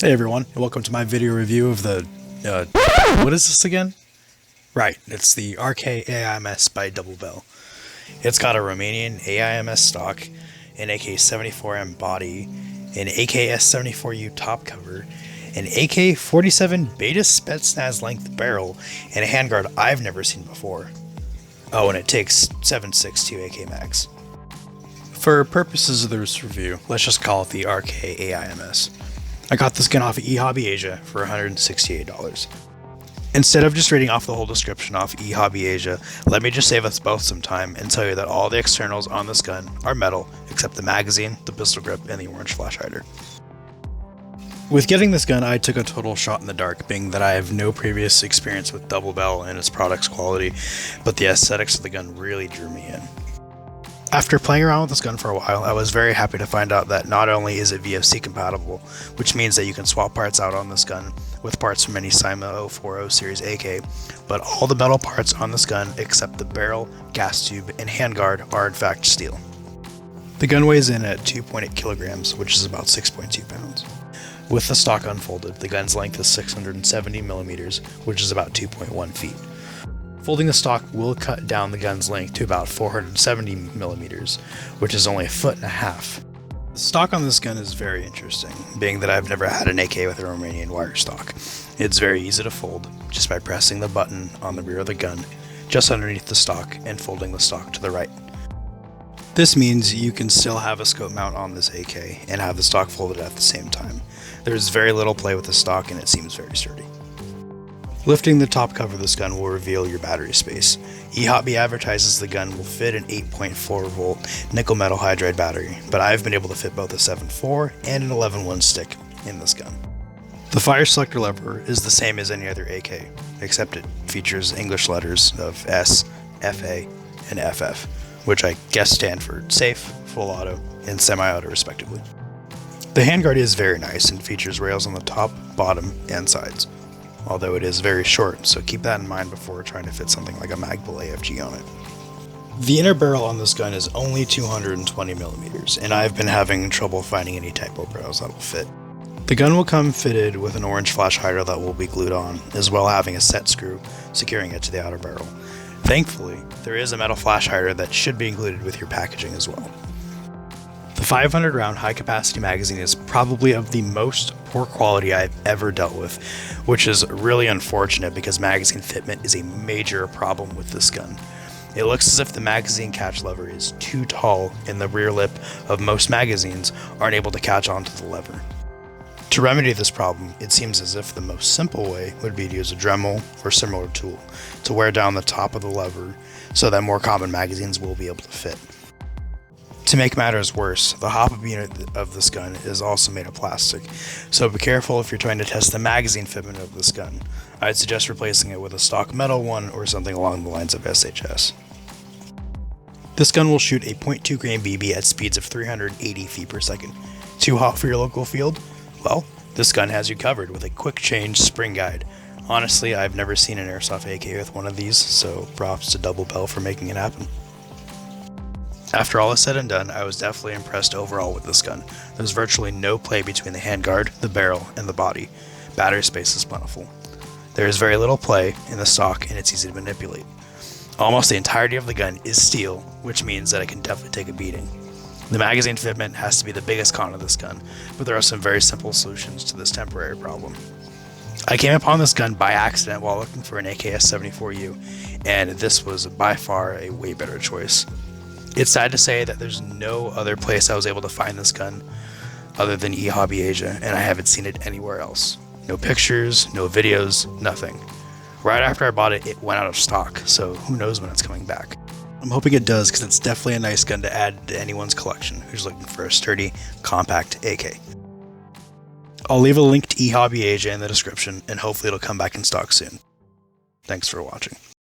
Hey everyone, and welcome to my video review of the, what is this again? Right, it's the RK AIMS by Double Bell. It's got a Romanian AIMS stock, an AK-74M body, an AKS-74U top cover, an AK-47 Beta Spetsnaz length barrel, and a handguard I've never seen before. Oh, and it takes 7.62 AK mags. For purposes of this review, let's just call it the RK AIMS. I got this gun off of eHobby Asia for $168. Instead of just reading off the whole description off eHobby Asia, let me just save us both some time and tell you that all the externals on this gun are metal, except the magazine, the pistol grip, and the orange flash hider. With getting this gun, I took a total shot in the dark, being that I have no previous experience with Double Bell and its product's quality, but the aesthetics of the gun really drew me in. After playing around with this gun for a while, I was very happy to find out that not only is it VOC compatible, which means that you can swap parts out on this gun with parts from any CYMA 040 series AK, but all the metal parts on this gun except the barrel, gas tube, and handguard are in fact steel. The gun weighs in at 2.8 kilograms, which is about 6.2 pounds. With the stock unfolded, the gun's length is 670 millimeters, which is about 2.1 feet. Folding the stock will cut down the gun's length to about 470 millimeters, which is only 1.5 feet. The stock on this gun is very interesting, being that I've never had an AK with a Romanian wire stock. It's very easy to fold, just by pressing the button on the rear of the gun, just underneath the stock, and folding the stock to the right. This means you can still have a scope mount on this AK, and have the stock folded at the same time. There's very little play with the stock, and it seems very sturdy. Lifting the top cover of this gun will reveal your battery space. eHobby advertises the gun will fit an 8.4 volt nickel metal hydride battery, but I've been able to fit both a 7.4 and an 11.1 stick in this gun. The fire selector lever is the same as any other AK, except it features English letters of S, FA, and FF, which I guess stand for safe, full auto, and semi-auto respectively. The handguard is very nice and features rails on the top, bottom, and sides, although it is very short, so keep that in mind before trying to fit something like a Magpul AFG on it. The inner barrel on this gun is only 220 millimeters, and I've been having trouble finding any typo barrels that will fit. The gun will come fitted with an orange flash hider that will be glued on, as well having a set screw securing it to the outer barrel. Thankfully, there is a metal flash hider that should be included with your packaging as well. The 500 round high capacity magazine is probably of the most poor quality I've ever dealt with, which is really unfortunate because magazine fitment is a major problem with this gun. It looks as if the magazine catch lever is too tall and the rear lip of most magazines aren't able to catch onto the lever. To remedy this problem, it seems as if the most simple way would be to use a Dremel or similar tool to wear down the top of the lever so that more common magazines will be able to fit. To make matters worse, the hop-up unit of this gun is also made of plastic, so be careful if you're trying to test the magazine fitment of this gun. I'd suggest replacing it with a stock metal one or something along the lines of SHS. This gun will shoot a .2 grain BB at speeds of 380 feet per second. Too hot for your local field? Well, this gun has you covered with a quick change spring guide. Honestly, I've never seen an Airsoft AK with one of these, so props to Double Bell for making it happen. After all is said and done, I was definitely impressed overall with this gun. There's virtually no play between the handguard, the barrel, and the body. Battery space is plentiful. There is very little play in the stock and it's easy to manipulate. Almost the entirety of the gun is steel, which means that it can definitely take a beating. The magazine fitment has to be the biggest con of this gun, but there are some very simple solutions to this temporary problem. I came upon this gun by accident while looking for an AKS-74U, and this was by far a way better choice. It's sad to say that there's no other place I was able to find this gun other than eHobby Asia, and I haven't seen it anywhere else. No pictures, no videos, nothing. Right after I bought it, it went out of stock, so who knows when it's coming back. I'm hoping it does, because it's definitely a nice gun to add to anyone's collection who's looking for a sturdy, compact AK. I'll leave a link to eHobby Asia in the description, and hopefully it'll come back in stock soon. Thanks for watching.